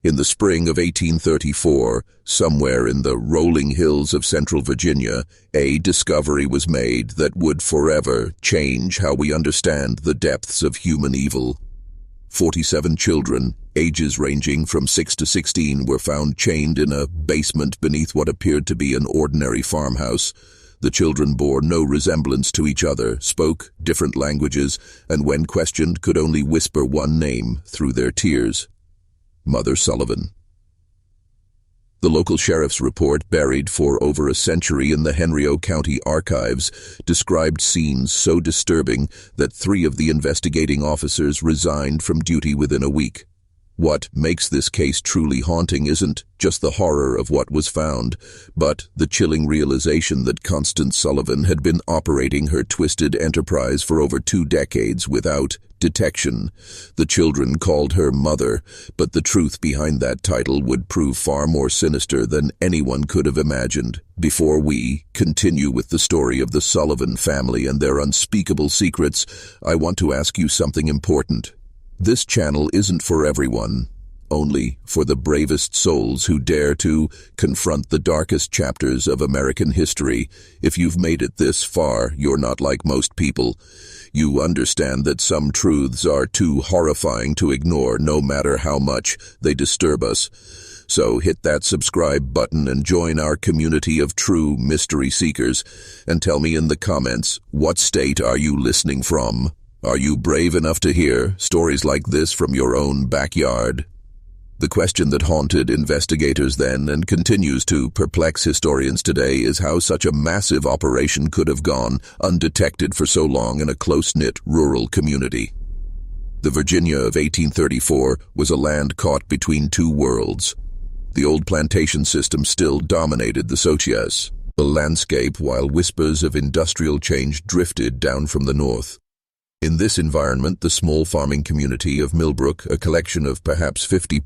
In the spring of 1834, somewhere in the rolling hills of central Virginia, a discovery was made that would forever change how we understand the depths of human evil. 47 children, ages ranging from 6 to 16, were found chained in a basement beneath what appeared to be an ordinary farmhouse. The children bore no resemblance to each other, spoke different languages, and when questioned could only whisper one name through their tears: Mother Sullivan. The local sheriff's report, buried for over a century in the Henry County archives, described scenes so disturbing that 3 of the investigating officers resigned from duty within a week. What makes this case truly haunting isn't just the horror of what was found, but the chilling realization that Constance Sullivan had been operating her twisted enterprise for over 2 decades without detection. The children called her Mother, but the truth behind that title would prove far more sinister than anyone could have imagined. Before we continue with the story of the Sullivan family and their unspeakable secrets, I want to ask you something important. This channel isn't for everyone, only for the bravest souls who dare to confront the darkest chapters of American history. If you've made it this far, you're not like most people. You understand that some truths are too horrifying to ignore, no matter how much they disturb us. So hit that subscribe button and join our community of true mystery seekers. And tell me in the comments, what state are you listening from? Are you brave enough to hear stories like this from your own backyard? The question that haunted investigators then and continues to perplex historians today is how such a massive operation could have gone undetected for so long in a close-knit rural community. The Virginia of 1834 was a land caught between 2 worlds. The old plantation system still dominated the landscape, while whispers of industrial change drifted down from the north. In this environment, the small farming community of Millbrook, a collection of perhaps 50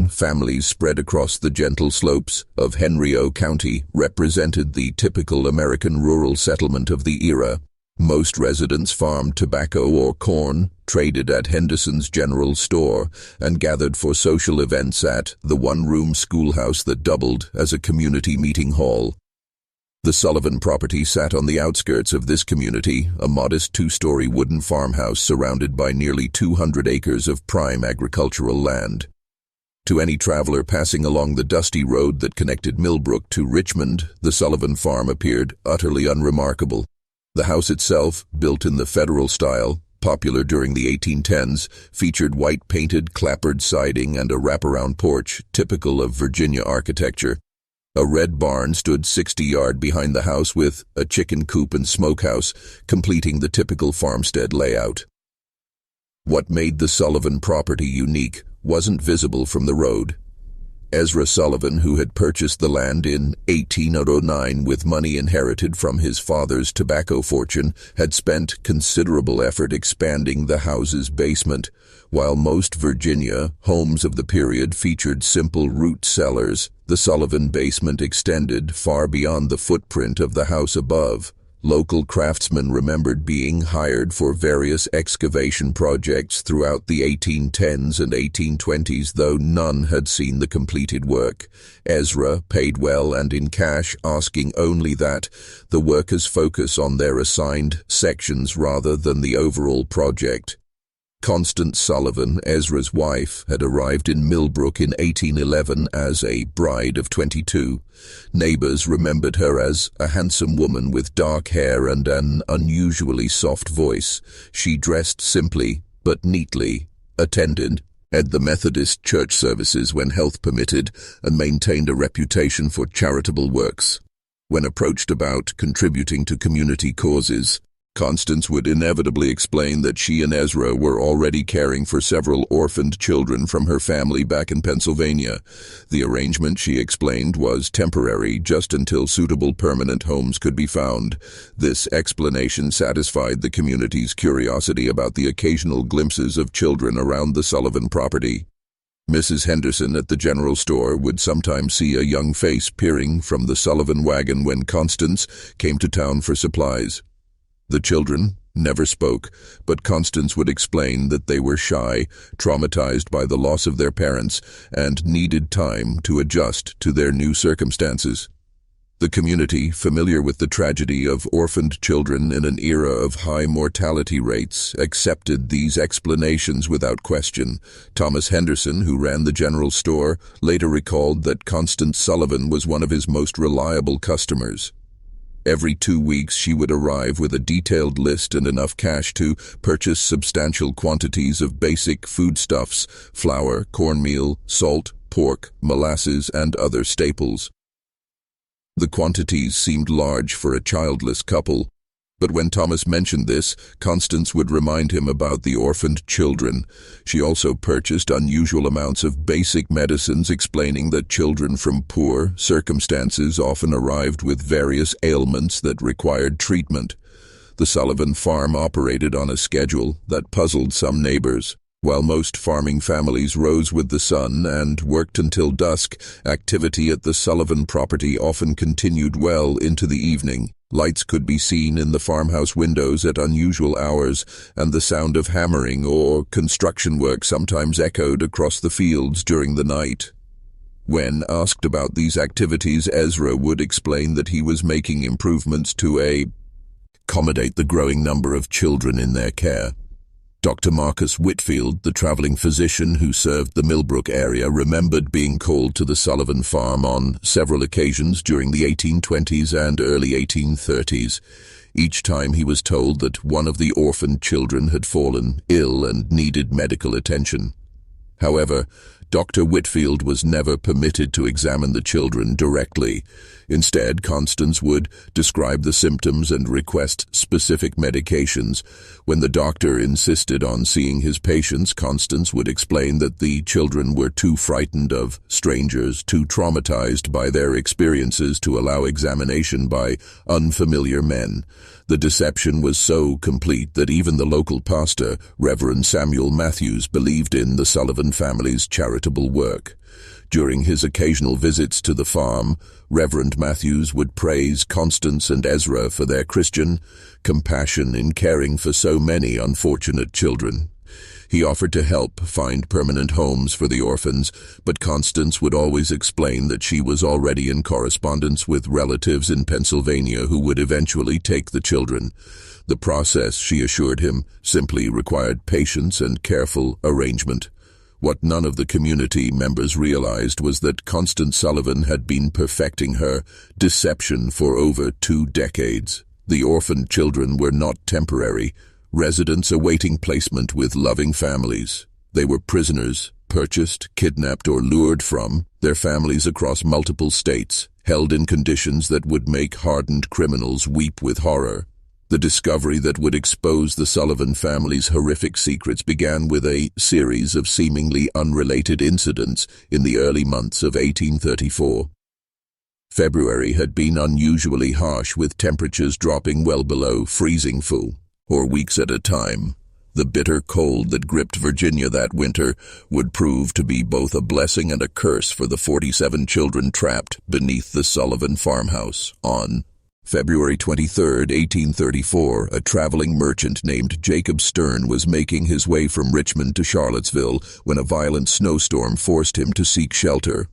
families spread across the gentle slopes of Henry County, represented the typical American rural settlement of the era. Most residents farmed tobacco or corn, traded at Henderson's General Store, and gathered for social events at the one-room schoolhouse that doubled as a community meeting hall. The Sullivan property sat on the outskirts of this community, a modest 2-story wooden farmhouse surrounded by nearly 200 acres of prime agricultural land. To any traveler passing along the dusty road that connected Millbrook to Richmond, the Sullivan farm appeared utterly unremarkable. The house itself, built in the Federal style, popular during the 1810s, featured white-painted clapboard siding and a wraparound porch, typical of Virginia architecture. A red barn stood 60 yards behind the house with a chicken coop and smokehouse, completing the typical farmstead layout. What made the Sullivan property unique wasn't visible from the road. Ezra Sullivan, who had purchased the land in 1809 with money inherited from his father's tobacco fortune, had spent considerable effort expanding the house's basement. While most Virginia homes of the period featured simple root cellars, the Sullivan basement extended far beyond the footprint of the house above. Local craftsmen remembered being hired for various excavation projects throughout the 1810s and 1820s, though none had seen the completed work. Ezra paid well and in cash, asking only that the workers focus on their assigned sections rather than the overall project. Constance Sullivan, Ezra's wife, had arrived in Millbrook in 1811 as a bride of 22. Neighbors remembered her as a handsome woman with dark hair and an unusually soft voice. She dressed simply but neatly, attended at the Methodist church services when health permitted, and maintained a reputation for charitable works. When approached about contributing to community causes, Constance would inevitably explain that she and Ezra were already caring for several orphaned children from her family back in Pennsylvania. The arrangement, she explained, was temporary, just until suitable permanent homes could be found. This explanation satisfied the community's curiosity about the occasional glimpses of children around the Sullivan property. Mrs. Henderson at the general store would sometimes see a young face peering from the Sullivan wagon when Constance came to town for supplies. The children, never spoke, but Constance would explain that they were shy, traumatized by the loss of their parents, and needed time to adjust to their new circumstances. The community, familiar with the tragedy of orphaned children in an era of high mortality rates, accepted these explanations without question. Thomas Henderson, who ran the general store, later recalled that Constance Sullivan was one of his most reliable customers. Every 2 weeks she would arrive with a detailed list and enough cash to purchase substantial quantities of basic foodstuffs: flour, cornmeal, salt, pork, molasses, and other staples. The quantities seemed large for a childless couple, but when Thomas mentioned this, Constance would remind him about the orphaned children. She also purchased unusual amounts of basic medicines, explaining that children from poor circumstances often arrived with various ailments that required treatment. The Sullivan farm operated on a schedule that puzzled some neighbors. While most farming families rose with the sun and worked until dusk, activity at the Sullivan property often continued well into the evening. Lights could be seen in the farmhouse windows at unusual hours, and the sound of hammering or construction work sometimes echoed across the fields during the night. When asked about these activities, Ezra would explain that he was making improvements to accommodate the growing number of children in their care. Dr. Marcus Whitfield, the traveling physician who served the Millbrook area, remembered being called to the Sullivan farm on several occasions during the 1820s and early 1830s. Each time he was told that one of the orphaned children had fallen ill and needed medical attention. However, Dr. Whitfield was never permitted to examine the children directly. Instead, Constance would describe the symptoms and request specific medications. When the doctor insisted on seeing his patients, Constance would explain that the children were too frightened of strangers, too traumatized by their experiences to allow examination by unfamiliar men. The deception was so complete that even the local pastor, Reverend Samuel Matthews, believed in the Sullivan family's charitable work. During his occasional visits to the farm, Reverend Matthews would praise Constance and Ezra for their Christian compassion in caring for so many unfortunate children. He offered to help find permanent homes for the orphans, but Constance would always explain that she was already in correspondence with relatives in Pennsylvania who would eventually take the children. The process, she assured him, simply required patience and careful arrangement. What none of the community members realized was that Constance Sullivan had been perfecting her deception for over 2 decades. The orphaned children were not temporary residents awaiting placement with loving families. They were prisoners, purchased, kidnapped, or lured from their families across multiple states, held in conditions that would make hardened criminals weep with horror. The discovery that would expose the Sullivan family's horrific secrets began with a series of seemingly unrelated incidents in the early months of 1834. February had been unusually harsh, with temperatures dropping well below freezing for weeks at a time. The bitter cold that gripped Virginia that winter would prove to be both a blessing and a curse for the 47 children trapped beneath the Sullivan farmhouse. On February 23, 1834, a traveling merchant named Jacob Stern was making his way from Richmond to Charlottesville when a violent snowstorm forced him to seek shelter.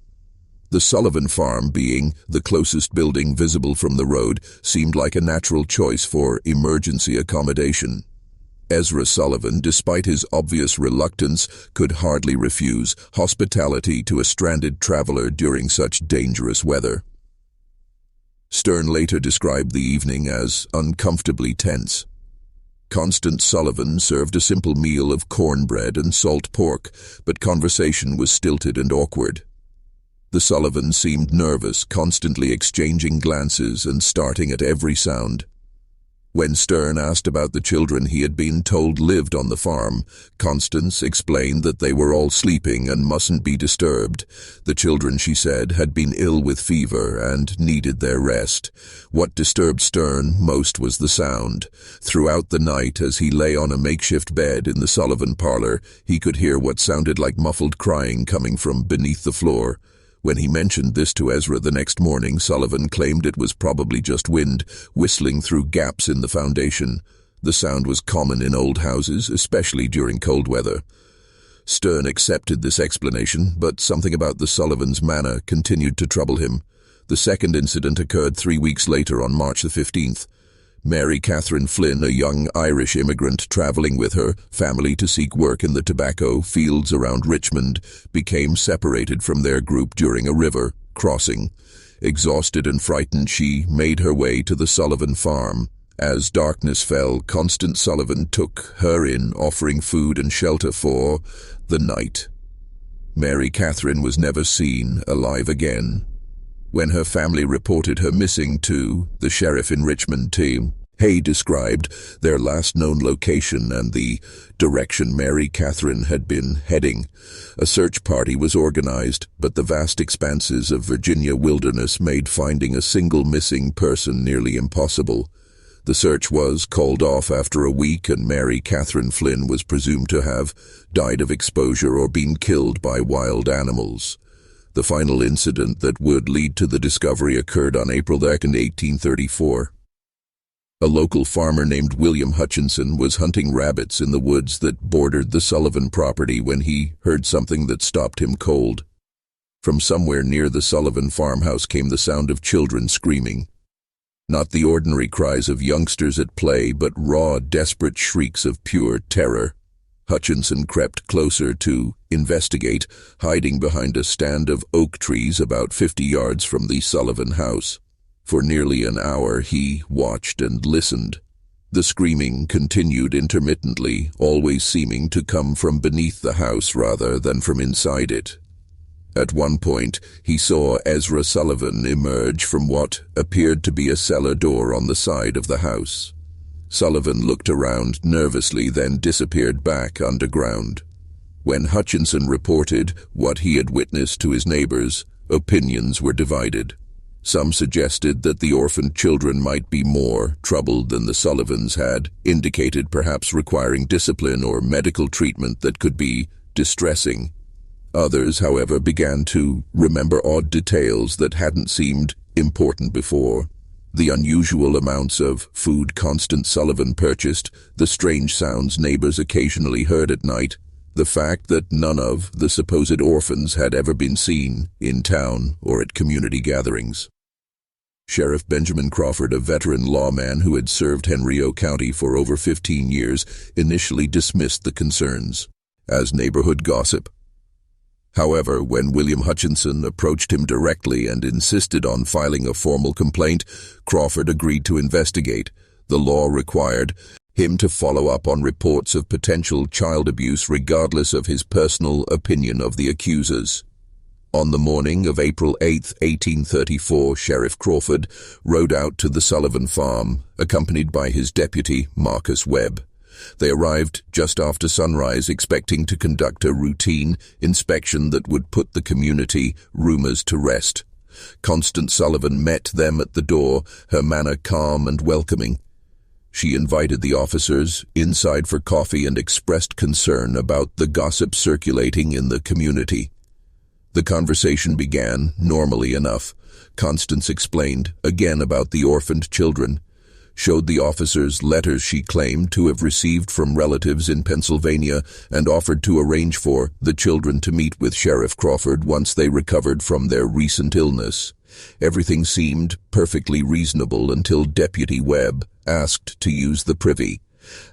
The Sullivan farm, being the closest building visible from the road, seemed like a natural choice for emergency accommodation. Ezra Sullivan, despite his obvious reluctance, could hardly refuse hospitality to a stranded traveler during such dangerous weather. Stern later described the evening as uncomfortably tense. Constance Sullivan served a simple meal of cornbread and salt pork, but conversation was stilted and awkward. The Sullivans seemed nervous, constantly exchanging glances and starting at every sound. When Stern asked about the children he had been told lived on the farm, Constance explained that they were all sleeping and mustn't be disturbed. The children, she said, had been ill with fever and needed their rest. What disturbed Stern most was the sound. Throughout the night, as he lay on a makeshift bed in the Sullivan parlor, he could hear what sounded like muffled crying coming from beneath the floor. When he mentioned this to Ezra the next morning, Sullivan claimed it was probably just wind whistling through gaps in the foundation. The sound was common in old houses, especially during cold weather. Stern accepted this explanation, but something about the Sullivans' manner continued to trouble him. The second incident occurred 3 weeks later on March the 15th. Mary Catherine Flynn, a young Irish immigrant traveling with her family to seek work in the tobacco fields around Richmond, became separated from their group during a river crossing. Exhausted and frightened, she made her way to the Sullivan farm. As darkness fell, Constance Sullivan took her in, offering food and shelter for the night. Mary Catherine was never seen alive again. When her family reported her missing to the sheriff in Richmond team, Hay described their last known location and the direction Mary Catherine had been heading. A search party was organized, but the vast expanses of Virginia wilderness made finding a single missing person nearly impossible. The search was called off after a week, and Mary Catherine Flynn was presumed to have died of exposure or been killed by wild animals. The final incident that would lead to the discovery occurred on April 2, 1834. A local farmer named William Hutchinson was hunting rabbits in the woods that bordered the Sullivan property when he heard something that stopped him cold. From somewhere near the Sullivan farmhouse came the sound of children screaming. Not the ordinary cries of youngsters at play, but raw, desperate shrieks of pure terror. Hutchinson crept closer to investigate, hiding behind a stand of oak trees about 50 yards from the Sullivan house. For nearly an hour he watched and listened. The screaming continued intermittently, always seeming to come from beneath the house rather than from inside it. At one point, he saw Ezra Sullivan emerge from what appeared to be a cellar door on the side of the house. Sullivan looked around nervously, then disappeared back underground. When Hutchinson reported what he had witnessed to his neighbors, opinions were divided. Some suggested that the orphaned children might be more troubled than the Sullivans had indicated, perhaps requiring discipline or medical treatment that could be distressing. Others, however, began to remember odd details that hadn't seemed important before. The unusual amounts of food Constance Sullivan purchased, the strange sounds neighbors occasionally heard at night, the fact that none of the supposed orphans had ever been seen in town or at community gatherings. Sheriff Benjamin Crawford, a veteran lawman who had served Henrico County for over 15 years, initially dismissed the concerns as neighborhood gossip. However, when William Hutchinson approached him directly and insisted on filing a formal complaint, Crawford agreed to investigate. The law required him to follow up on reports of potential child abuse regardless of his personal opinion of the accusers. On the morning of April 8, 1834, Sheriff Crawford rode out to the Sullivan farm, accompanied by his deputy, Marcus Webb. They arrived just after sunrise, expecting to conduct a routine inspection that would put the community rumors to rest. Constance Sullivan met them at the door, her manner calm and welcoming. She invited the officers inside for coffee and expressed concern about the gossip circulating in the community. The conversation began normally enough. Constance explained again about the orphaned children, showed the officers letters she claimed to have received from relatives in Pennsylvania, and offered to arrange for the children to meet with Sheriff Crawford once they recovered from their recent illness. Everything seemed perfectly reasonable until Deputy Webb asked to use the privy.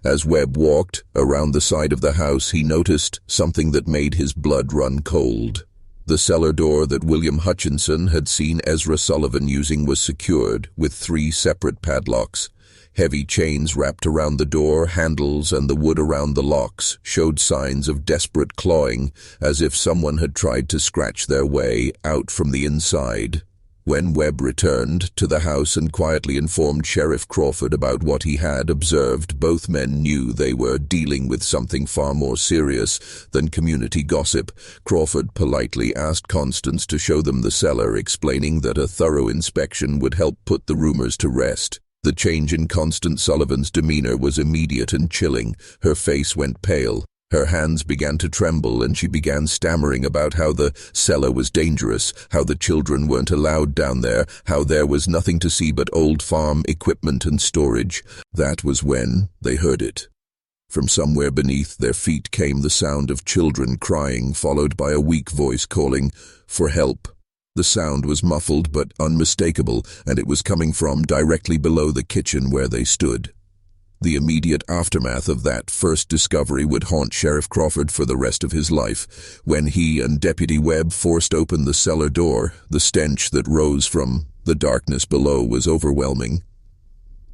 As Webb walked around the side of the house, he noticed something that made his blood run cold. The cellar door that William Hutchinson had seen Ezra Sullivan using was secured with 3 separate padlocks. Heavy chains wrapped around the door handles, and the wood around the locks showed signs of desperate clawing, as if someone had tried to scratch their way out from the inside. When Webb returned to the house and quietly informed Sheriff Crawford about what he had observed, both men knew they were dealing with something far more serious than community gossip. Crawford politely asked Constance to show them the cellar, explaining that a thorough inspection would help put the rumors to rest. The change in Constance Sullivan's demeanor was immediate and chilling. Her face went pale, Her hands began to tremble and she began stammering about how the cellar was dangerous, how the children weren't allowed down there, how there was nothing to see but old farm equipment and storage. That was when they heard it. From somewhere beneath their feet came the sound of children crying, followed by a weak voice calling for help. The sound was muffled but unmistakable, and it was coming from directly below the kitchen where they stood. The immediate aftermath of that first discovery would haunt Sheriff Crawford for the rest of his life. When he and Deputy Webb forced open the cellar door, the stench that rose from the darkness below was overwhelming.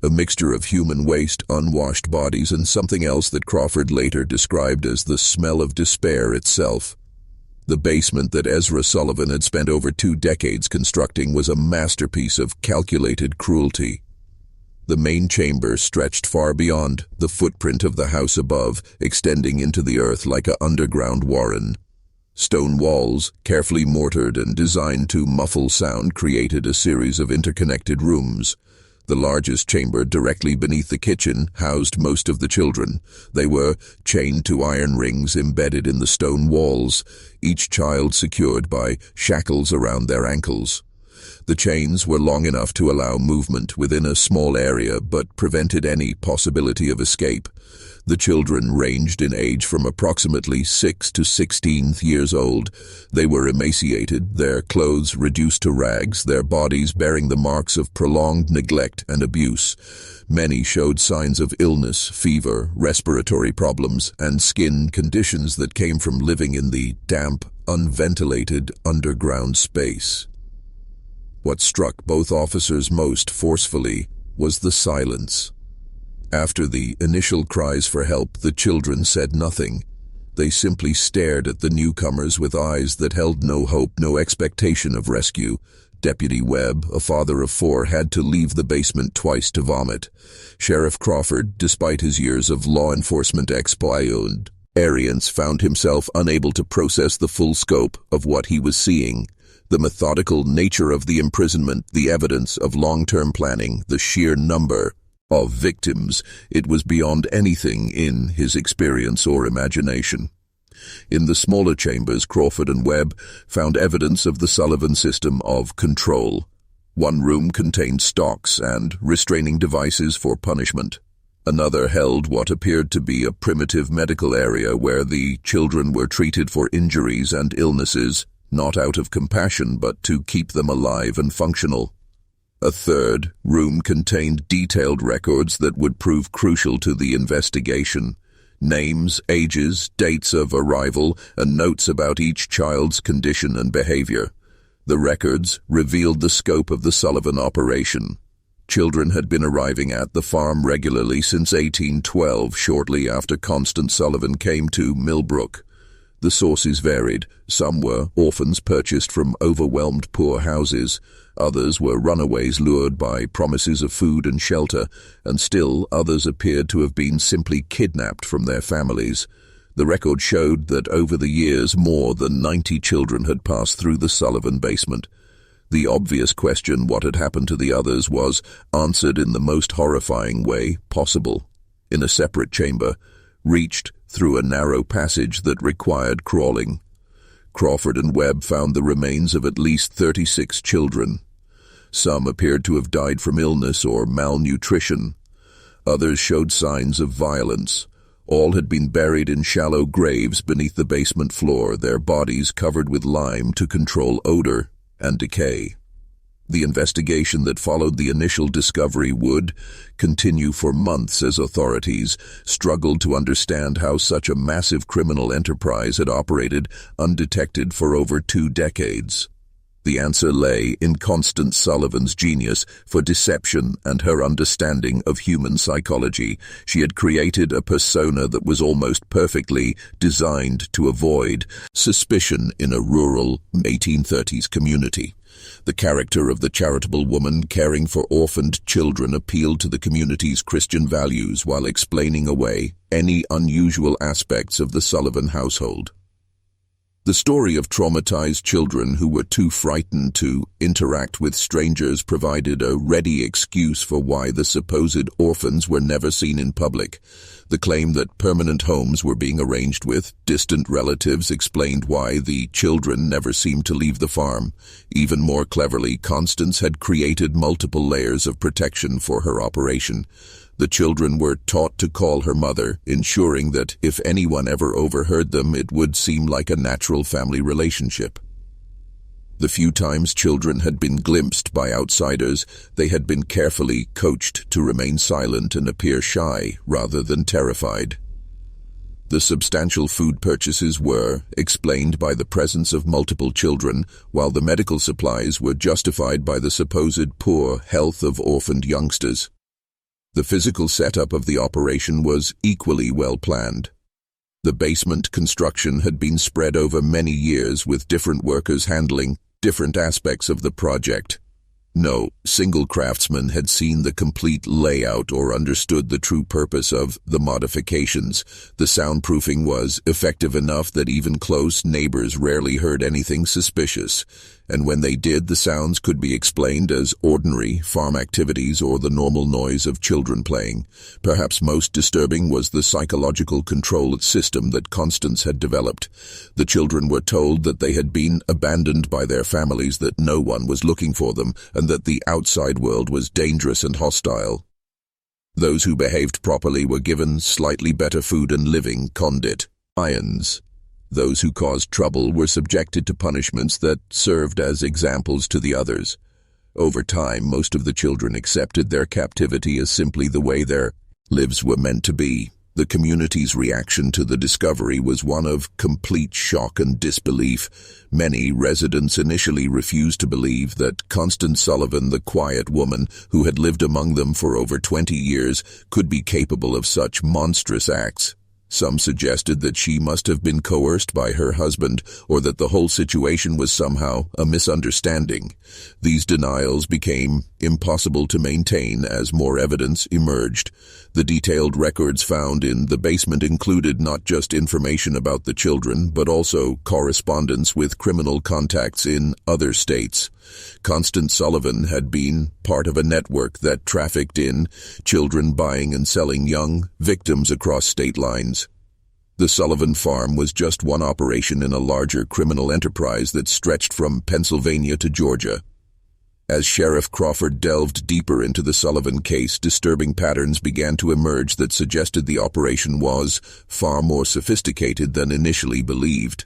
A mixture of human waste, unwashed bodies, and something else that Crawford later described as the smell of despair itself. The basement that Ezra Sullivan had spent over 2 decades constructing was a masterpiece of calculated cruelty. The main chamber stretched far beyond the footprint of the house above, extending into the earth like an underground warren. Stone walls, carefully mortared and designed to muffle sound, created a series of interconnected rooms. The largest chamber, directly beneath the kitchen, housed most of the children. They were chained to iron rings embedded in the stone walls, each child secured by shackles around their ankles. The chains were long enough to allow movement within a small area, but prevented any possibility of escape. The children ranged in age from approximately 6 to 16 years old. They were emaciated, their clothes reduced to rags, their bodies bearing the marks of prolonged neglect and abuse. Many showed signs of illness, fever, respiratory problems, and skin conditions that came from living in the damp, unventilated underground space. What struck both officers most forcefully was the silence. After the initial cries for help, the children said nothing. They simply stared at the newcomers with eyes that held no hope, no expectation of rescue. Deputy Webb, a father of 4, had to leave the basement twice to vomit. Sheriff Crawford, despite his years of law enforcement experience, found himself unable to process the full scope of what he was seeing. The methodical nature of the imprisonment, the evidence of long-term planning, the sheer number of victims, it was beyond anything in his experience or imagination. In the smaller chambers, Crawford and Webb found evidence of the Sullivan system of control. One room contained stocks and restraining devices for punishment. Another held what appeared to be a primitive medical area where the children were treated for injuries and illnesses, not out of compassion but to keep them alive and functional. A third room contained detailed records that would prove crucial to the investigation. Names, ages, dates of arrival, and notes about each child's condition and behavior. The records revealed the scope of the Sullivan operation. Children had been arriving at the farm regularly since 1812, shortly after Constance Sullivan came to Millbrook. The sources varied. Some were orphans purchased from overwhelmed poor houses. Others were runaways lured by promises of food and shelter, and still others appeared to have been simply kidnapped from their families. The record showed that over the years more than 90 children had passed through the Sullivan basement. The obvious question, what had happened to the others, was answered in the most horrifying way possible. In a separate chamber, reached through a narrow passage that required crawling. Crawford and Webb found the remains of at least 36 children. Some appeared to have died from illness or malnutrition. Others showed signs of violence. All had been buried in shallow graves beneath the basement floor, their bodies covered with lime to control odor and decay. The investigation that followed the initial discovery would continue for months as authorities struggled to understand how such a massive criminal enterprise had operated undetected for over 2 decades. The answer lay in Constance Sullivan's genius for deception and her understanding of human psychology. She had created a persona that was almost perfectly designed to avoid suspicion in a rural 1830s community. The character of the charitable woman caring for orphaned children appealed to the community's Christian values while explaining away any unusual aspects of the Sullivan household. The story of traumatized children who were too frightened to interact with strangers provided a ready excuse for why the supposed orphans were never seen in public. The claim that permanent homes were being arranged with distant relatives explained why the children never seemed to leave the farm. Even more cleverly, Constance had created multiple layers of protection for her operation. The children were taught to call her mother, ensuring that if anyone ever overheard them, it would seem like a natural family relationship. The few times children had been glimpsed by outsiders, they had been carefully coached to remain silent and appear shy rather than terrified. The substantial food purchases were explained by the presence of multiple children, while the medical supplies were justified by the supposed poor health of orphaned youngsters. The physical setup of the operation was equally well planned. The basement construction had been spread over many years, with different workers handling different aspects of the project. No single craftsman had seen the complete layout or understood the true purpose of the modifications. The soundproofing was effective enough that even close neighbors rarely heard anything suspicious, and when they did, the sounds could be explained as ordinary farm activities or the normal noise of children playing. Perhaps most disturbing was the psychological control system that Constance had developed. The children were told that they had been abandoned by their families, that no one was looking for them, and that the outside world was dangerous and hostile. Those who behaved properly were given slightly better food and living conditions. Those who caused trouble were subjected to punishments that served as examples to the others. Over time, most of the children accepted their captivity as simply the way their lives were meant to be. The community's reaction to the discovery was one of complete shock and disbelief. Many residents initially refused to believe that Constance Sullivan, the quiet woman who had lived among them for over 20 years, could be capable of such monstrous acts. Some suggested that she must have been coerced by her husband, or that the whole situation was somehow a misunderstanding. These denials became impossible to maintain as more evidence emerged. The detailed records found in the basement included not just information about the children, but also correspondence with criminal contacts in other states. Constance Sullivan had been part of a network that trafficked in children, buying and selling young victims across state lines. The Sullivan farm was just one operation in a larger criminal enterprise that stretched from Pennsylvania to Georgia. As Sheriff Crawford delved deeper into the Sullivan case, disturbing patterns began to emerge that suggested the operation was far more sophisticated than initially believed.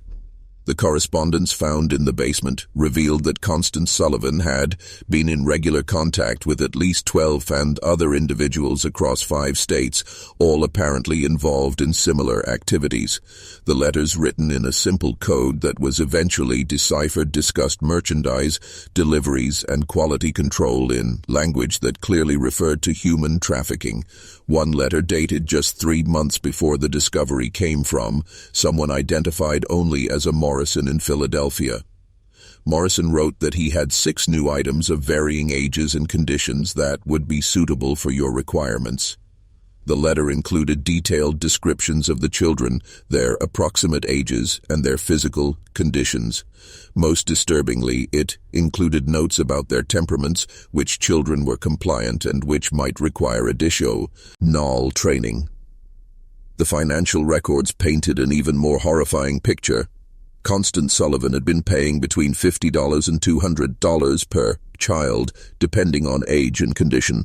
The correspondence found in the basement revealed that Constance Sullivan had been in regular contact with at least 12 and other individuals across 5 states, all apparently involved in similar activities. The letters, written in a simple code that was eventually deciphered, discussed merchandise, deliveries, and quality control in language that clearly referred to human trafficking. One letter, dated just 3 months before the discovery, came from someone identified only as a Morrison in Philadelphia. Morrison wrote that he had 6 new items of varying ages and conditions that would be suitable for your requirements. The letter included detailed descriptions of the children, their approximate ages, and their physical conditions. Most disturbingly, it included notes about their temperaments, which children were compliant and which might require additional training. The financial records painted an even more horrifying picture. Constance Sullivan had been paying between $50 and $200 per child, depending on age and condition.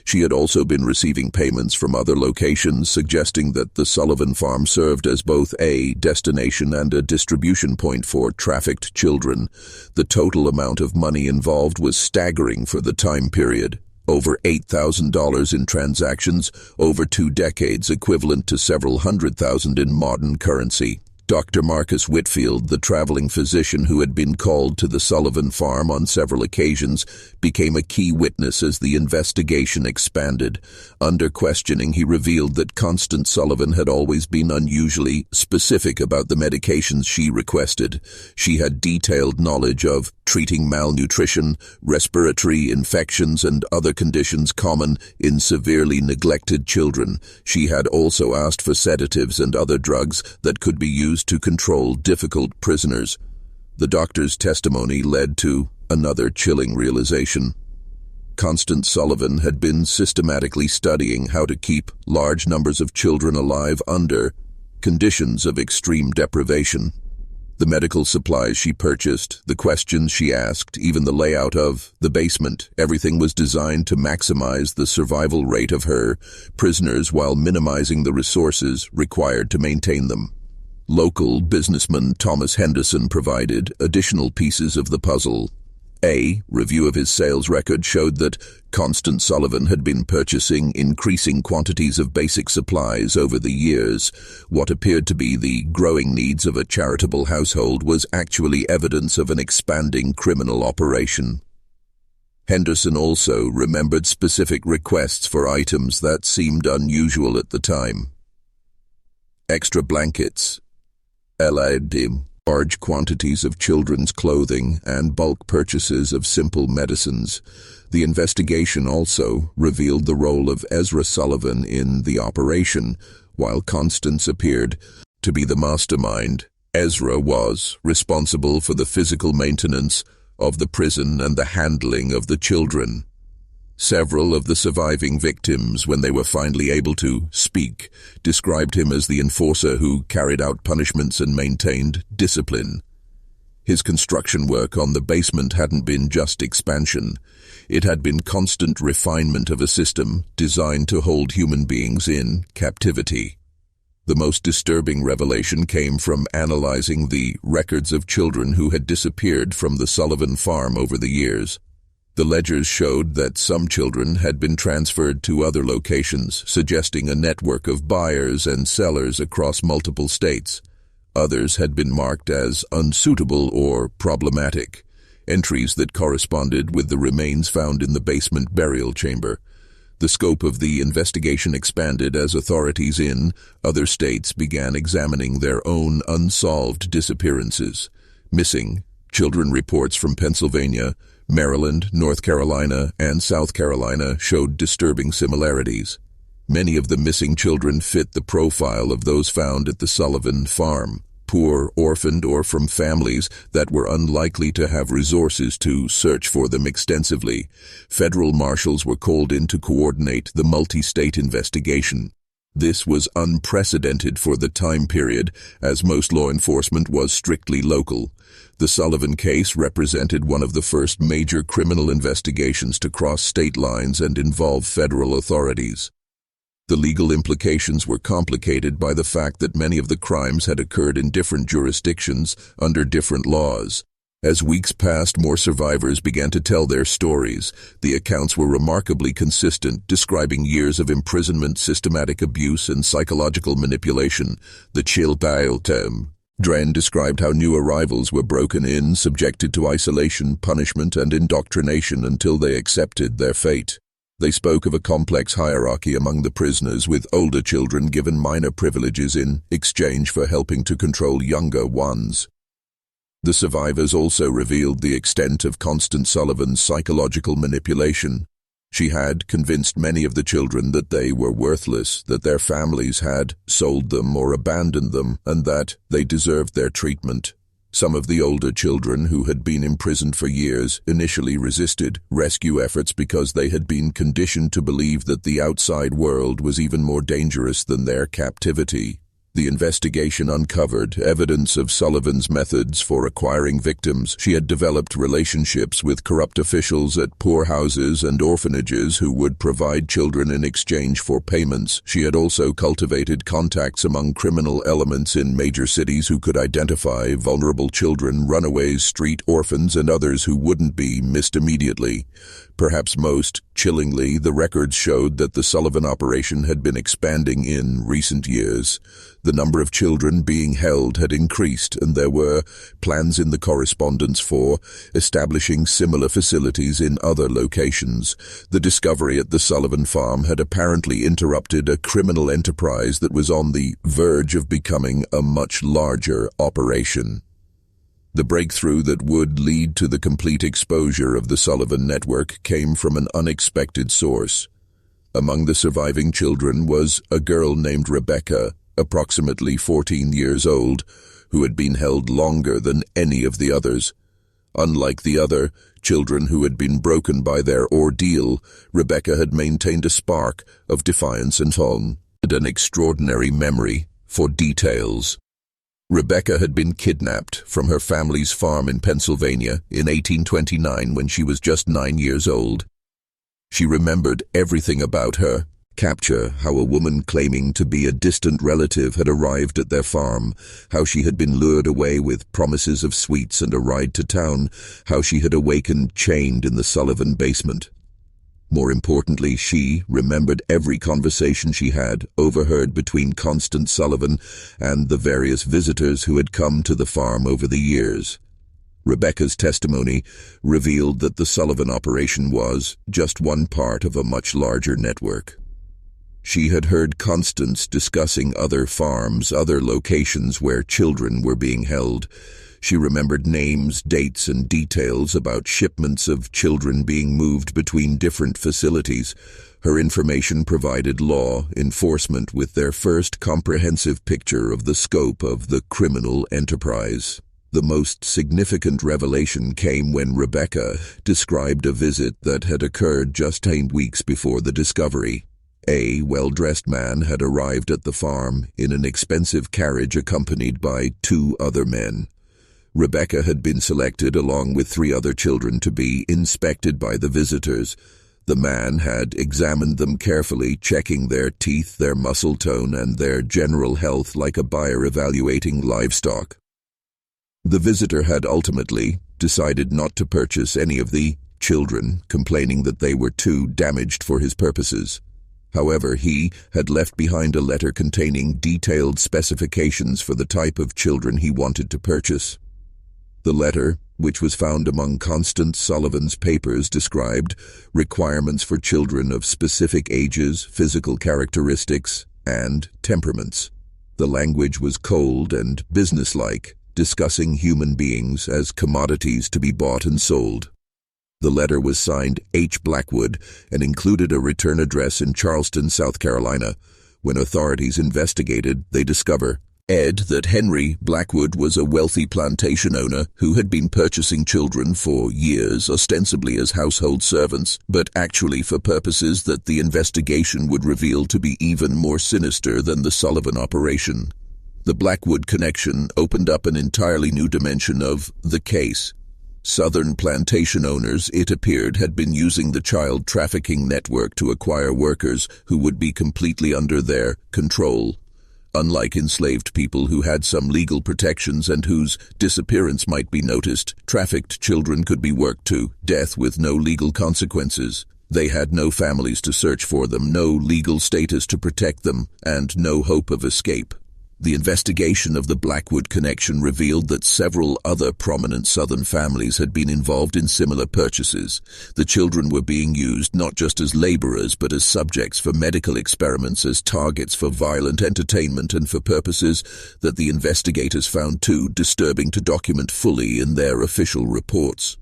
She had also been receiving payments from other locations, suggesting that the Sullivan farm served as both a destination and a distribution point for trafficked children. The total amount of money involved was staggering for the time period. Over $8,000 in transactions over 2 decades, equivalent to several $100,000 in modern currency. Dr. Marcus Whitfield, the traveling physician who had been called to the Sullivan farm on several occasions, became a key witness as the investigation expanded. Under questioning, he revealed that Constance Sullivan had always been unusually specific about the medications she requested. She had detailed knowledge of treating malnutrition, respiratory infections, and other conditions common in severely neglected children. She had also asked for sedatives and other drugs that could be used to control difficult prisoners. The doctor's testimony led to another chilling realization. Constance Sullivan had been systematically studying how to keep large numbers of children alive under conditions of extreme deprivation. The medical supplies she purchased, the questions she asked, even the layout of the basement, everything was designed to maximize the survival rate of her prisoners while minimizing the resources required to maintain them. Local businessman Thomas Henderson provided additional pieces of the puzzle. A review of his sales record showed that Constance Sullivan had been purchasing increasing quantities of basic supplies over the years. What appeared to be the growing needs of a charitable household was actually evidence of an expanding criminal operation. Henderson also remembered specific requests for items that seemed unusual at the time. Extra blankets, large quantities of children's clothing, and bulk purchases of simple medicines. The investigation also revealed the role of Ezra Sullivan in the operation. While Constance appeared to be the mastermind, Ezra was responsible for the physical maintenance of the prison and the handling of the children. Several of the surviving victims, when they were finally able to speak, described him as the enforcer who carried out punishments and maintained discipline. His construction work on the basement hadn't been just expansion. It had been constant refinement of a system designed to hold human beings in captivity. The most disturbing revelation came from analyzing the records of children who had disappeared from the Sullivan farm over the years. The ledgers showed that some children had been transferred to other locations, suggesting a network of buyers and sellers across multiple states. Others had been marked as unsuitable or problematic, entries that corresponded with the remains found in the basement burial chamber. The scope of the investigation expanded as authorities in other states began examining their own unsolved disappearances. Missing children reports from Pennsylvania, Maryland, North Carolina, and South Carolina showed disturbing similarities. Many of the missing children fit the profile of those found at the Sullivan farm, poor, orphaned, or from families that were unlikely to have resources to search for them extensively. Federal marshals were called in to coordinate the multi-state investigation. This was unprecedented for the time period, as most law enforcement was strictly local. The Sullivan case represented one of the first major criminal investigations to cross state lines and involve federal authorities. The legal implications were complicated by the fact that many of the crimes had occurred in different jurisdictions under different laws. As weeks passed, more survivors began to tell their stories. The accounts were remarkably consistent, describing years of imprisonment, systematic abuse, and psychological manipulation. The charitable term Dren described how new arrivals were broken in, subjected to isolation, punishment, and indoctrination until they accepted their fate. They spoke of a complex hierarchy among the prisoners, with older children given minor privileges in exchange for helping to control younger ones. The survivors also revealed the extent of Constance Sullivan's psychological manipulation. She had convinced many of the children that they were worthless, that their families had sold them or abandoned them, and that they deserved their treatment. Some of the older children, who had been imprisoned for years, initially resisted rescue efforts because they had been conditioned to believe that the outside world was even more dangerous than their captivity. The investigation uncovered evidence of Sullivan's methods for acquiring victims. She had developed relationships with corrupt officials at poorhouses and orphanages who would provide children in exchange for payments. She had also cultivated contacts among criminal elements in major cities who could identify vulnerable children, runaways, street orphans, and others who wouldn't be missed immediately. Perhaps most chillingly, the records showed that the Sullivan operation had been expanding in recent years. The number of children being held had increased, and there were plans in the correspondence for establishing similar facilities in other locations. The discovery at the Sullivan farm had apparently interrupted a criminal enterprise that was on the verge of becoming a much larger operation. The breakthrough that would lead to the complete exposure of the Sullivan network came from an unexpected source. Among the surviving children was a girl named Rebecca, approximately 14 years old, who had been held longer than any of the others. Unlike the other children who had been broken by their ordeal, Rebecca had maintained a spark of defiance and song, and an extraordinary memory for details. Rebecca had been kidnapped from her family's farm in Pennsylvania in 1829 when she was just 9 years old. She remembered everything about her capture, how a woman claiming to be a distant relative had arrived at their farm, how she had been lured away with promises of sweets and a ride to town, how she had awakened chained in the Sullivan basement. More importantly, she remembered every conversation she had overheard between Constance Sullivan and the various visitors who had come to the farm over the years. Rebecca's testimony revealed that the Sullivan operation was just one part of a much larger network. She had heard Constance discussing other farms, other locations where children were being held. She remembered names, dates, and details about shipments of children being moved between different facilities. Her information provided law enforcement with their first comprehensive picture of the scope of the criminal enterprise. The most significant revelation came when Rebecca described a visit that had occurred just 8 weeks before the discovery. A well-dressed man had arrived at the farm in an expensive carriage accompanied by 2 other men. Rebecca had been selected along with 3 other children to be inspected by the visitors. The man had examined them carefully, checking their teeth, their muscle tone, and their general health like a buyer evaluating livestock. The visitor had ultimately decided not to purchase any of the children, complaining that they were too damaged for his purposes. However, he had left behind a letter containing detailed specifications for the type of children he wanted to purchase. The letter, which was found among Constance Sullivan's papers, described requirements for children of specific ages, physical characteristics, and temperaments. The language was cold and businesslike, discussing human beings as commodities to be bought and sold. The letter was signed H. Blackwood and included a return address in Charleston, South Carolina. When authorities investigated, they discovered that Henry Blackwood was a wealthy plantation owner who had been purchasing children for years, ostensibly as household servants, but actually for purposes that the investigation would reveal to be even more sinister than the Sullivan operation. The Blackwood connection opened up an entirely new dimension of the case. Southern plantation owners, it appeared, had been using the child trafficking network to acquire workers who would be completely under their control. Unlike enslaved people who had some legal protections and whose disappearance might be noticed, trafficked children could be worked to death with no legal consequences. They had no families to search for them, no legal status to protect them, and no hope of escape. The investigation of the Blackwood connection revealed that several other prominent Southern families had been involved in similar purchases. The children were being used not just as laborers but as subjects for medical experiments, as targets for violent entertainment, and for purposes that the investigators found too disturbing to document fully in their official reports.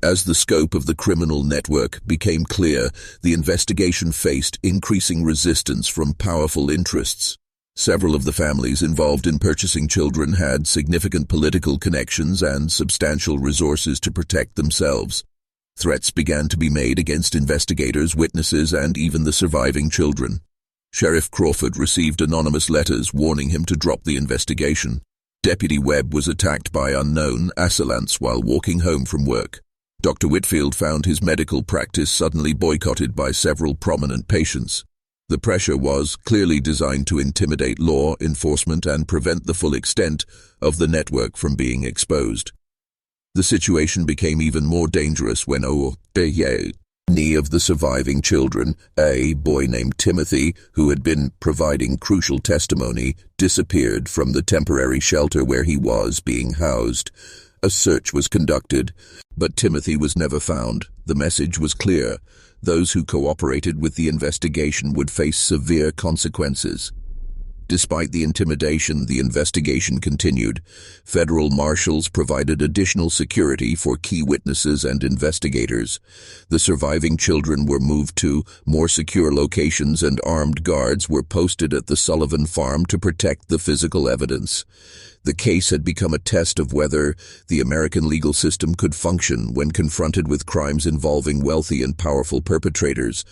As the scope of the criminal network became clear, the investigation faced increasing resistance from powerful interests. Several of the families involved in purchasing children had significant political connections and substantial resources to protect themselves. Threats began to be made against investigators, witnesses, and even the surviving children. Sheriff Crawford received anonymous letters warning him to drop the investigation. Deputy Webb was attacked by unknown assailants while walking home from work. Dr. Whitfield found his medical practice suddenly boycotted by several prominent patients. The pressure was clearly designed to intimidate law enforcement and prevent the full extent of the network from being exposed. The situation became even more dangerous when any of the surviving children, a boy named Timothy, who had been providing crucial testimony, disappeared from the temporary shelter where he was being housed. A search was conducted, but Timothy was never found. The message was clear. Those who cooperated with the investigation would face severe consequences. Despite the intimidation, the investigation continued. Federal marshals provided additional security for key witnesses and investigators. The surviving children were moved to more secure locations, and armed guards were posted at the Sullivan farm to protect the physical evidence. The case had become a test of whether the American legal system could function when confronted with crimes involving wealthy and powerful perpetrators.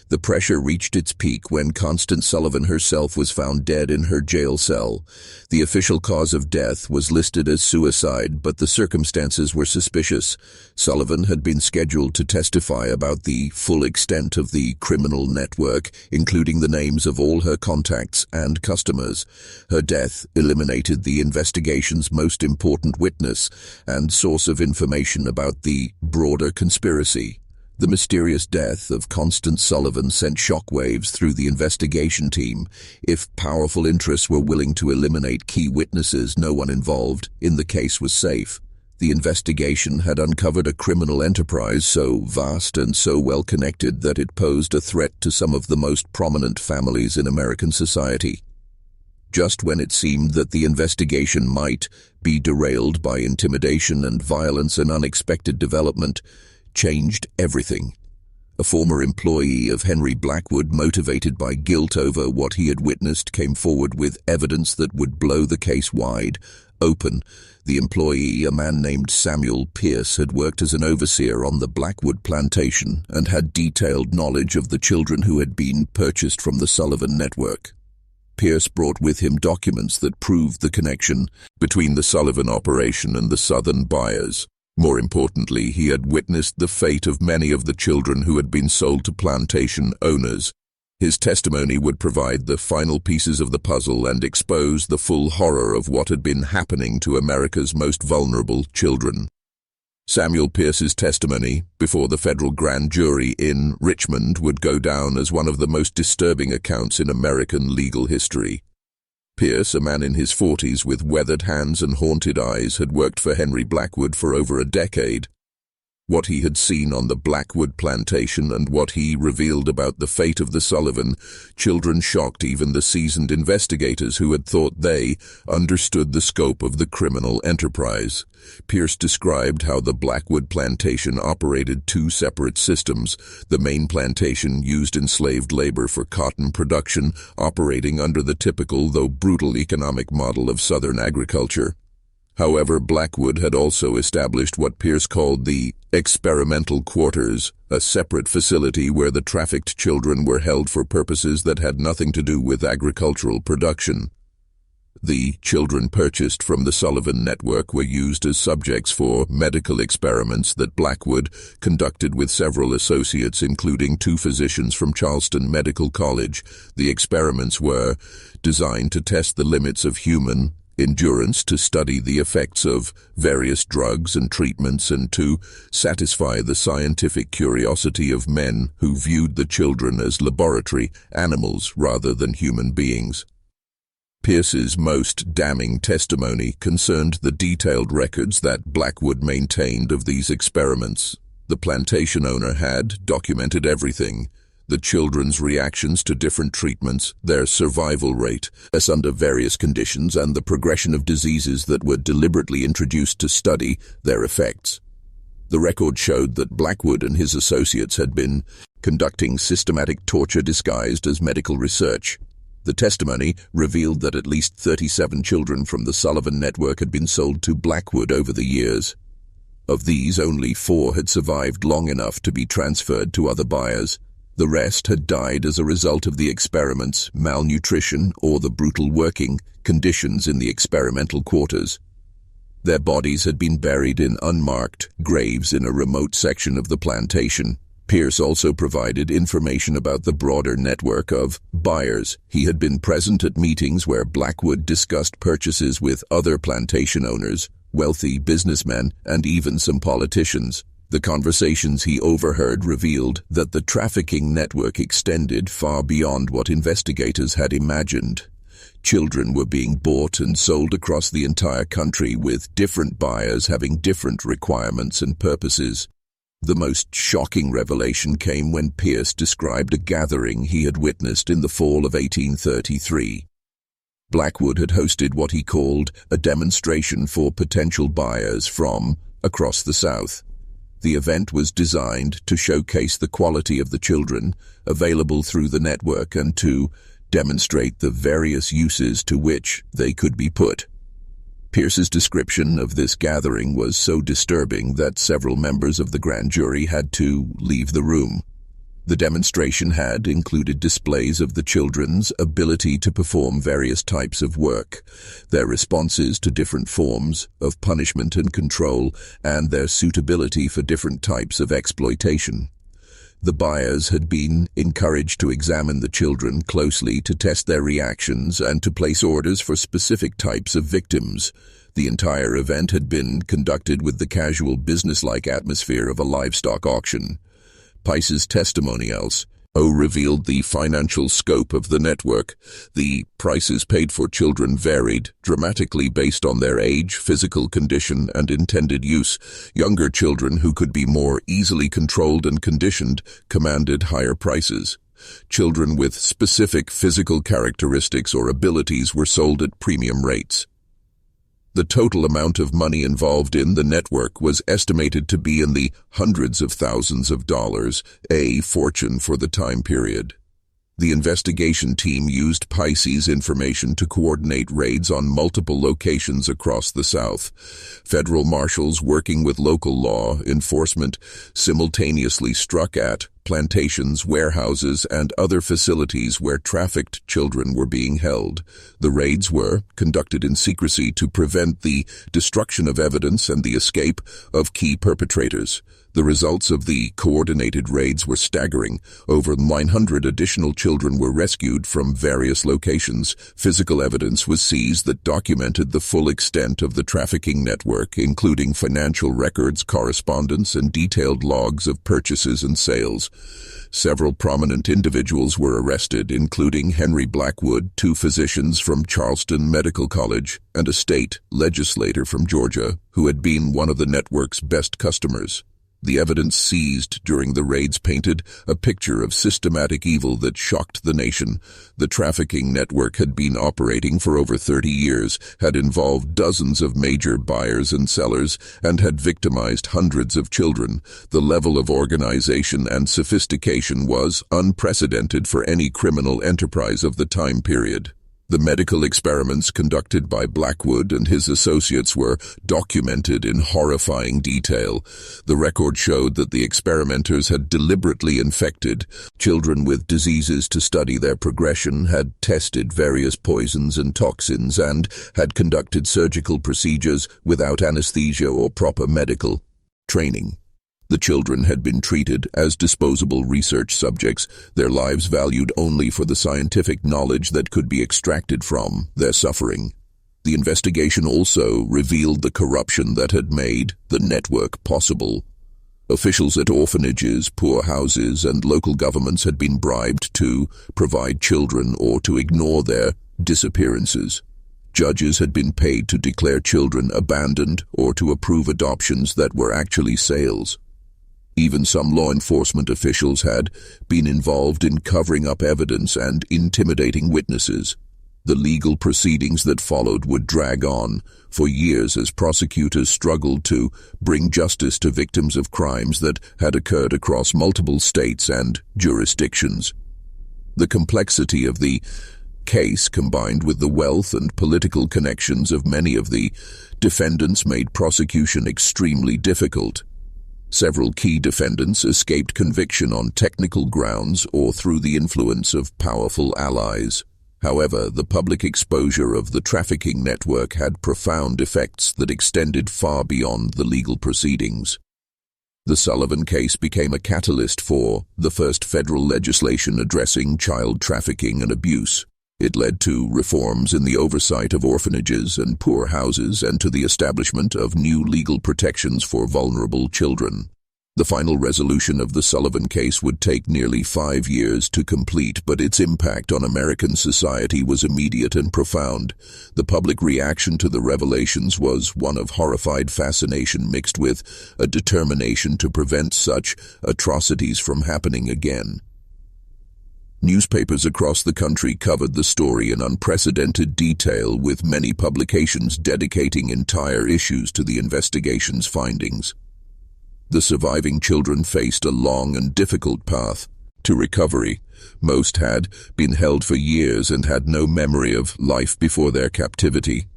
The pressure reached its peak when Constance Sullivan herself was found dead in her jail cell. The official cause of death was listed as suicide, but the circumstances were suspicious. Sullivan had been scheduled to testify about the full extent of the criminal network, including the names of all her contacts and customers. Her death eliminated the investigation's most important witness and source of information about the broader conspiracy. The mysterious death of Constance Sullivan sent shockwaves through the investigation team. If powerful interests were willing to eliminate key witnesses, no one involved in the case was safe. The investigation had uncovered a criminal enterprise so vast and so well connected that it posed a threat to some of the most prominent families in American society. Just when it seemed that the investigation might be derailed by intimidation and violence, an unexpected development changed everything. A former employee of Henry Blackwood, motivated by guilt over what he had witnessed, came forward with evidence that would blow the case wide open. The employee, a man named Samuel Pierce, had worked as an overseer on the Blackwood plantation and had detailed knowledge of the children who had been purchased from the Sullivan network. Pierce brought with him documents that proved the connection between the Sullivan operation and the Southern buyers. More importantly, he had witnessed the fate of many of the children who had been sold to plantation owners. His testimony would provide the final pieces of the puzzle and expose the full horror of what had been happening to America's most vulnerable children. Samuel Pierce's testimony before the federal grand jury in Richmond would go down as one of the most disturbing accounts in American legal history. Pierce, a man in his 40s with weathered hands and haunted eyes, had worked for Henry Blackwood for over a decade. What he had seen on the Blackwood plantation and what he revealed about the fate of the Sullivan children shocked even the seasoned investigators who had thought they understood the scope of the criminal enterprise. Pierce described how the Blackwood plantation operated two separate systems. The main plantation used enslaved labor for cotton production, operating under the typical though brutal economic model of Southern agriculture. However, Blackwood had also established what Pierce called the experimental quarters, a separate facility where the trafficked children were held for purposes that had nothing to do with agricultural production. The children purchased from the Sullivan network were used as subjects for medical experiments that Blackwood conducted with several associates, including 2 physicians from Charleston Medical College. The experiments were designed to test the limits of human endurance, to study the effects of various drugs and treatments, and to satisfy the scientific curiosity of men who viewed the children as laboratory animals rather than human beings. Pierce's most damning testimony concerned the detailed records that Blackwood maintained of these experiments. The plantation owner had documented everything: the children's reactions to different treatments, their survival rate under various conditions, and the progression of diseases that were deliberately introduced to study their effects. The record showed that Blackwood and his associates had been conducting systematic torture disguised as medical research. The testimony revealed that at least 37 children from the Sullivan network had been sold to Blackwood over the years. Of these, only 4 had survived long enough to be transferred to other buyers. The rest had died as a result of the experiments, malnutrition, or the brutal working conditions in the experimental quarters. Their bodies had been buried in unmarked graves in a remote section of the plantation. Pierce also provided information about the broader network of buyers. He had been present at meetings where Blackwood discussed purchases with other plantation owners, wealthy businessmen, and even some politicians. The conversations he overheard revealed that the trafficking network extended far beyond what investigators had imagined. Children were being bought and sold across the entire country, with different buyers having different requirements and purposes. The most shocking revelation came when Pierce described a gathering he had witnessed in the fall of 1833. Blackwood had hosted what he called a demonstration for potential buyers from across the South. The event was designed to showcase the quality of the children available through the network and to demonstrate the various uses to which they could be put. Pierce's description of this gathering was so disturbing that several members of the grand jury had to leave the room. The demonstration had included displays of the children's ability to perform various types of work, their responses to different forms of punishment and control, and their suitability for different types of exploitation. The buyers had been encouraged to examine the children closely to test their reactions and to place orders for specific types of victims. The entire event had been conducted with the casual business-like atmosphere of a livestock auction. Pice's testimonials revealed the financial scope of the network. The prices paid for children varied dramatically based on their age, physical condition, and intended use. Younger children who could be more easily controlled and conditioned commanded higher prices. Children with specific physical characteristics or abilities were sold at premium rates. The total amount of money involved in the network was estimated to be in the hundreds of thousands of dollars, a fortune for the time period. The investigation team used Pice's information to coordinate raids on multiple locations across the South. Federal marshals working with local law enforcement simultaneously struck at plantations, warehouses, and other facilities where trafficked children were being held. The raids were conducted in secrecy to prevent the destruction of evidence and the escape of key perpetrators. The results of the coordinated raids were staggering. Over 900 additional children were rescued from various locations. Physical evidence was seized that documented the full extent of the trafficking network, including financial records, correspondence, and detailed logs of purchases and sales. Several prominent individuals were arrested, including Henry Blackwood, 2 physicians from Charleston Medical College, and a state legislator from Georgia, who had been one of the network's best customers. The evidence seized during the raids painted a picture of systematic evil that shocked the nation. The trafficking network had been operating for over 30 years, had involved dozens of major buyers and sellers, and had victimized hundreds of children. The level of organization and sophistication was unprecedented for any criminal enterprise of the time period. The medical experiments conducted by Blackwood and his associates were documented in horrifying detail. The record showed that the experimenters had deliberately infected children with diseases to study their progression, had tested various poisons and toxins, and had conducted surgical procedures without anesthesia or proper medical training. The children had been treated as disposable research subjects, their lives valued only for the scientific knowledge that could be extracted from their suffering. The investigation also revealed the corruption that had made the network possible. Officials at orphanages, poor houses, and local governments had been bribed to provide children or to ignore their disappearances. Judges had been paid to declare children abandoned or to approve adoptions that were actually sales. Even some law enforcement officials had been involved in covering up evidence and intimidating witnesses. The legal proceedings that followed would drag on for years as prosecutors struggled to bring justice to victims of crimes that had occurred across multiple states and jurisdictions. The complexity of the case, combined with the wealth and political connections of many of the defendants, made prosecution extremely difficult. Several key defendants escaped conviction on technical grounds or through the influence of powerful allies. However, the public exposure of the trafficking network had profound effects that extended far beyond the legal proceedings. The Sullivan case became a catalyst for the first federal legislation addressing child trafficking and abuse. It led to reforms in the oversight of orphanages and poor houses and to the establishment of new legal protections for vulnerable children. The final resolution of the Sullivan case would take nearly 5 years to complete, but its impact on American society was immediate and profound. The public reaction to the revelations was one of horrified fascination mixed with a determination to prevent such atrocities from happening again. Newspapers across the country covered the story in unprecedented detail, with many publications dedicating entire issues to the investigation's findings. The surviving children faced a long and difficult path to recovery. Most had been held for years and had no memory of life before their captivity.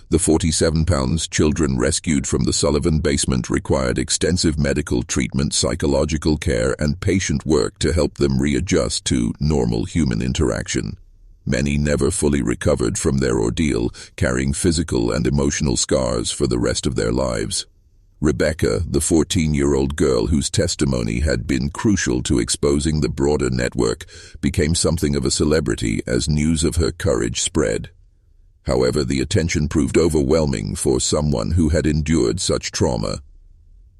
The 47 children rescued from the Sullivan basement required extensive medical treatment, psychological care, and patient work to help them readjust to normal human interaction. Many never fully recovered from their ordeal, carrying physical and emotional scars for the rest of their lives. Rebecca, the 14-year-old girl whose testimony had been crucial to exposing the broader network, became something of a celebrity as news of her courage spread. However, the attention proved overwhelming for someone who had endured such trauma.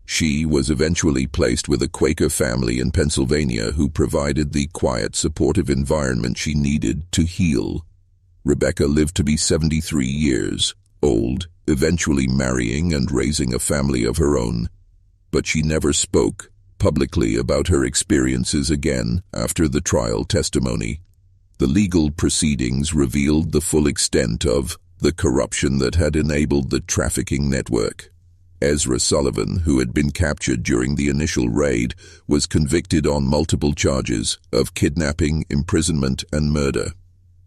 She was eventually placed with a Quaker family in Pennsylvania who provided the quiet, supportive environment she needed to heal. Rebecca lived to be 73 years old, eventually marrying and raising a family of her own. But she never spoke publicly about her experiences again after the trial testimony. The legal proceedings revealed the full extent of the corruption that had enabled the trafficking network. Ezra Sullivan, who had been captured during the initial raid, was convicted on multiple charges of kidnapping, imprisonment, and murder.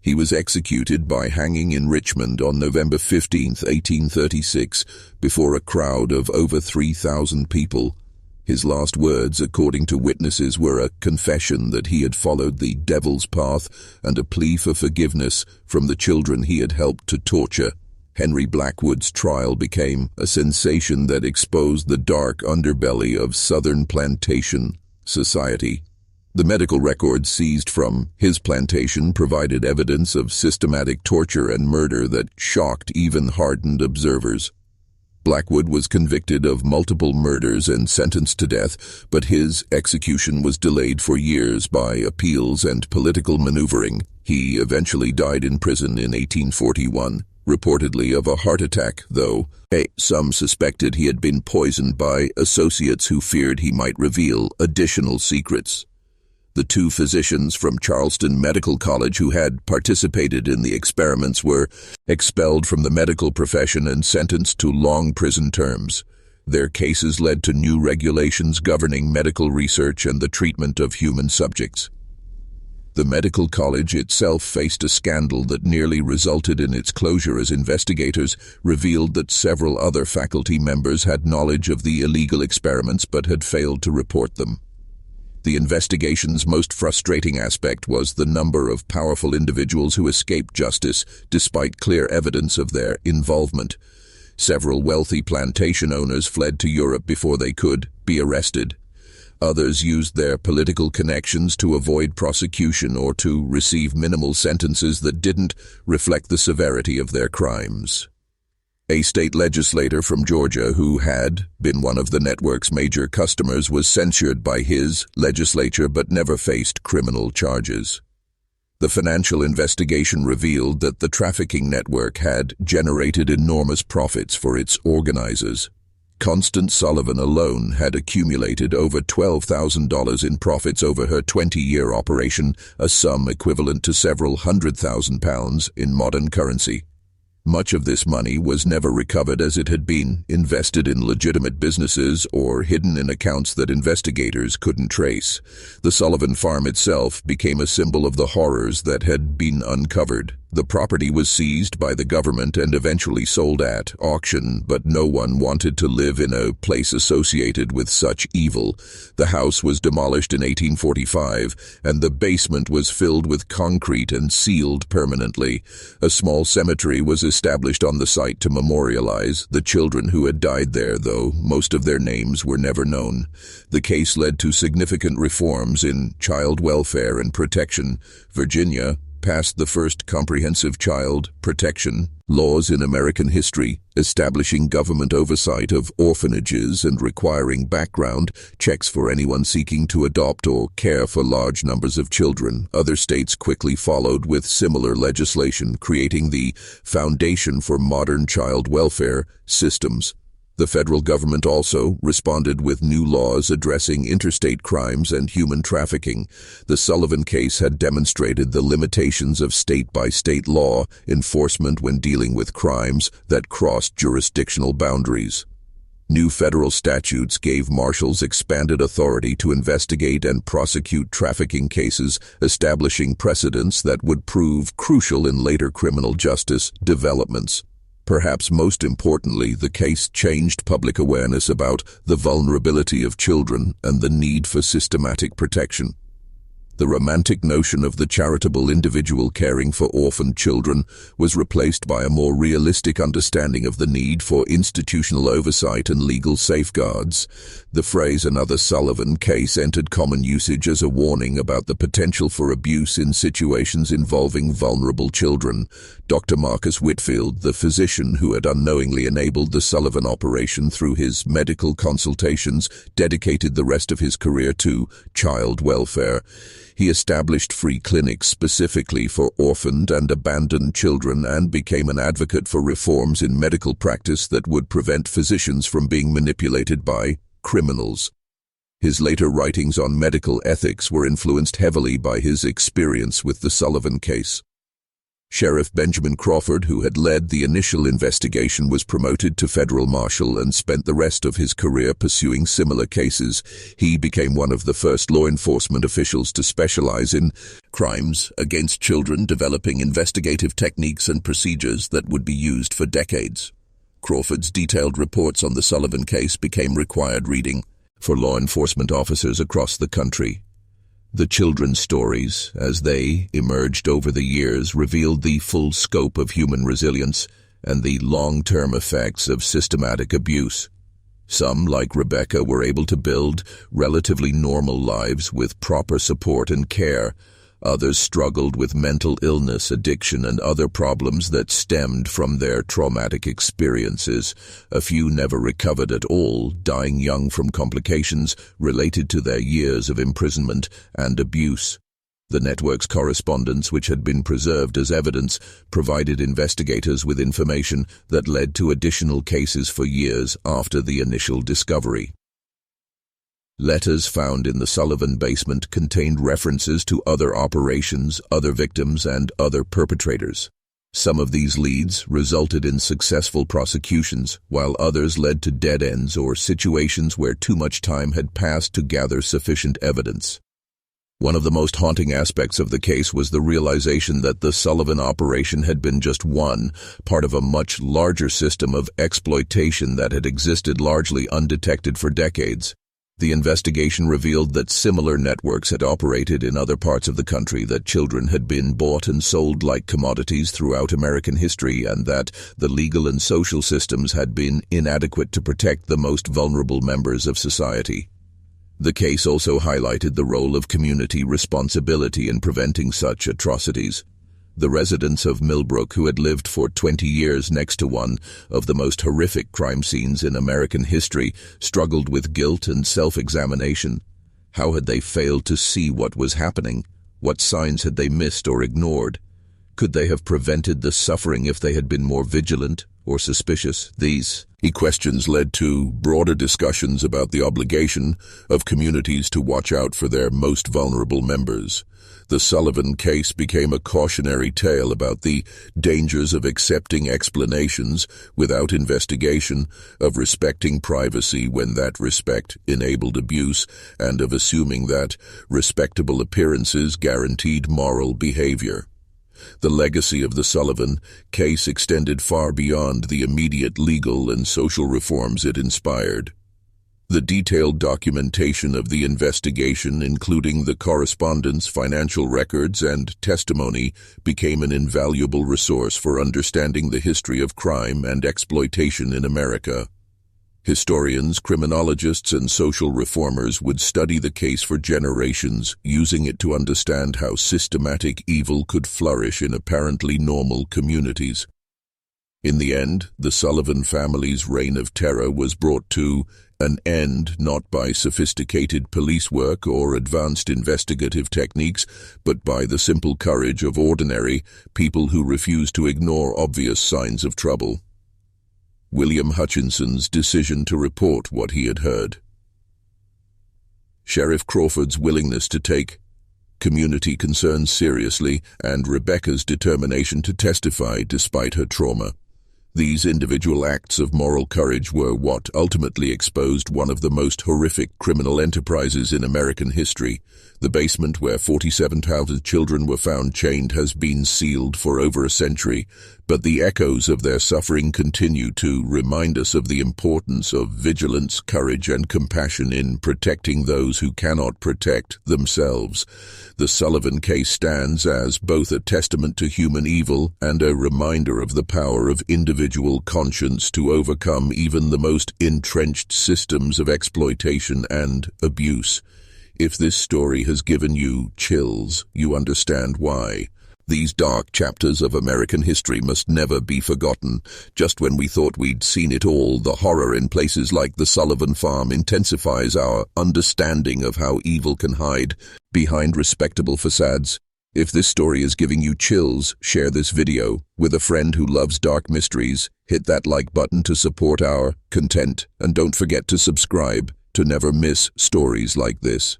He was executed by hanging in Richmond on November 15, 1836, before a crowd of over 3,000 people. His last words, according to witnesses, were a confession that he had followed the devil's path and a plea for forgiveness from the children he had helped to torture. Henry Blackwood's trial became a sensation that exposed the dark underbelly of Southern plantation society. The medical records seized from his plantation provided evidence of systematic torture and murder that shocked even hardened observers. Blackwood was convicted of multiple murders and sentenced to death, but his execution was delayed for years by appeals and political maneuvering. He eventually died in prison in 1841, reportedly of a heart attack, though some suspected he had been poisoned by associates who feared he might reveal additional secrets. The two physicians from Charleston Medical College who had participated in the experiments were expelled from the medical profession and sentenced to long prison terms. Their cases led to new regulations governing medical research and the treatment of human subjects. The medical college itself faced a scandal that nearly resulted in its closure as investigators revealed that several other faculty members had knowledge of the illegal experiments but had failed to report them. The investigation's most frustrating aspect was the number of powerful individuals who escaped justice despite clear evidence of their involvement. Several wealthy plantation owners fled to Europe before they could be arrested. Others used their political connections to avoid prosecution or to receive minimal sentences that didn't reflect the severity of their crimes. A state legislator from Georgia who had been one of the network's major customers was censured by his legislature but never faced criminal charges. The financial investigation revealed that the trafficking network had generated enormous profits for its organizers. Constance Sullivan alone had accumulated over $12,000 in profits over her 20-year operation, a sum equivalent to several £100,000 in modern currency. Much of this money was never recovered as it had been invested in legitimate businesses or hidden in accounts that investigators couldn't trace. The Sullivan farm itself became a symbol of the horrors that had been uncovered. The property was seized by the government and eventually sold at auction, but no one wanted to live in a place associated with such evil. The house was demolished in 1845, and the basement was filled with concrete and sealed permanently. A small cemetery was established on the site to memorialize the children who had died there, though most of their names were never known. The case led to significant reforms in child welfare and protection. Virginia passed the first comprehensive child protection laws in American history, establishing government oversight of orphanages and requiring background checks for anyone seeking to adopt or care for large numbers of children. Other states quickly followed with similar legislation, creating the foundation for modern child welfare systems. The federal government also responded with new laws addressing interstate crimes and human trafficking. The Sullivan case had demonstrated the limitations of state-by-state law enforcement when dealing with crimes that crossed jurisdictional boundaries. New federal statutes gave marshals expanded authority to investigate and prosecute trafficking cases, establishing precedents that would prove crucial in later criminal justice developments. Perhaps most importantly, the case changed public awareness about the vulnerability of children and the need for systematic protection. The romantic notion of the charitable individual caring for orphaned children was replaced by a more realistic understanding of the need for institutional oversight and legal safeguards. The phrase "another Sullivan case" entered common usage as a warning about the potential for abuse in situations involving vulnerable children. Dr. Marcus Whitfield, the physician who had unknowingly enabled the Sullivan operation through his medical consultations, dedicated the rest of his career to child welfare. He established free clinics specifically for orphaned and abandoned children and became an advocate for reforms in medical practice that would prevent physicians from being manipulated by criminals. His later writings on medical ethics were influenced heavily by his experience with the Sullivan case. Sheriff Benjamin Crawford, who had led the initial investigation, was promoted to federal marshal and spent the rest of his career pursuing similar cases. He became one of the first law enforcement officials to specialize in crimes against children, developing investigative techniques and procedures that would be used for decades. Crawford's detailed reports on the Sullivan case became required reading for law enforcement officers across the country. The children's stories, as they emerged over the years, revealed the full scope of human resilience and the long-term effects of systematic abuse. Some, like Rebecca, were able to build relatively normal lives with proper support and care. Others struggled with mental illness, addiction, and other problems that stemmed from their traumatic experiences. A few never recovered at all, dying young from complications related to their years of imprisonment and abuse. The network's correspondence, which had been preserved as evidence, provided investigators with information that led to additional cases for years after the initial discovery. Letters found in the Sullivan basement contained references to other operations, other victims, and other perpetrators. Some of these leads resulted in successful prosecutions, while others led to dead ends or situations where too much time had passed to gather sufficient evidence. One of the most haunting aspects of the case was the realization that the Sullivan operation had been just one part of a much larger system of exploitation that had existed largely undetected for decades. The investigation revealed that similar networks had operated in other parts of the country, that children had been bought and sold like commodities throughout American history, and that the legal and social systems had been inadequate to protect the most vulnerable members of society. The case also highlighted the role of community responsibility in preventing such atrocities. The residents of Millbrook, who had lived for 20 years next to one of the most horrific crime scenes in American history, struggled with guilt and self-examination. How had they failed to see what was happening? What signs had they missed or ignored? Could they have prevented the suffering if they had been more vigilant or suspicious? These questions led to broader discussions about the obligation of communities to watch out for their most vulnerable members. The Sullivan case became a cautionary tale about the dangers of accepting explanations without investigation, of respecting privacy when that respect enabled abuse, and of assuming that respectable appearances guaranteed moral behavior. The legacy of the Sullivan case extended far beyond the immediate legal and social reforms it inspired. The detailed documentation of the investigation, including the correspondence, financial records, and testimony, became an invaluable resource for understanding the history of crime and exploitation in America. Historians, criminologists, and social reformers would study the case for generations, using it to understand how systematic evil could flourish in apparently normal communities. In the end, the Sullivan family's reign of terror was brought to an end not by sophisticated police work or advanced investigative techniques, but by the simple courage of ordinary people who refused to ignore obvious signs of trouble. William Hutchinson's decision to report what he had heard. Sheriff Crawford's willingness to take community concerns seriously, and Rebecca's determination to testify despite her trauma. These individual acts of moral courage were what ultimately exposed one of the most horrific criminal enterprises in American history. The basement where 47,000 children were found chained has been sealed for over a century, but the echoes of their suffering continue to remind us of the importance of vigilance, courage, and compassion in protecting those who cannot protect themselves. The Sullivan case stands as both a testament to human evil and a reminder of the power of individual conscience to overcome even the most entrenched systems of exploitation and abuse. If this story has given you chills, you understand why. These dark chapters of American history must never be forgotten. Just when we thought we'd seen it all, the horror in places like the Sullivan farm intensifies our understanding of how evil can hide behind respectable facades. If this story is giving you chills, share this video with a friend who loves dark mysteries. Hit that like button to support our content, and don't forget to subscribe to never miss stories like this.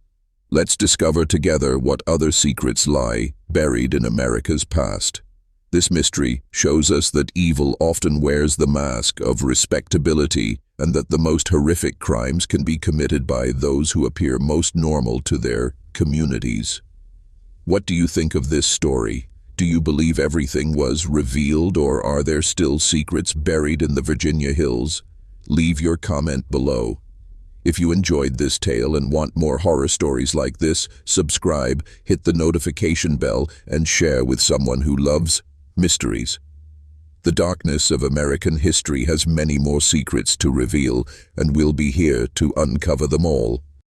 Let's discover together what other secrets lie buried in America's past. This mystery shows us that evil often wears the mask of respectability, and that the most horrific crimes can be committed by those who appear most normal to their communities. What do you think of this story? Do you believe everything was revealed, or are there still secrets buried in the Virginia hills? Leave your comment below. If you enjoyed this tale and want more horror stories like this, subscribe, hit the notification bell, and share with someone who loves mysteries. The darkness of American history has many more secrets to reveal, and we'll be here to uncover them all.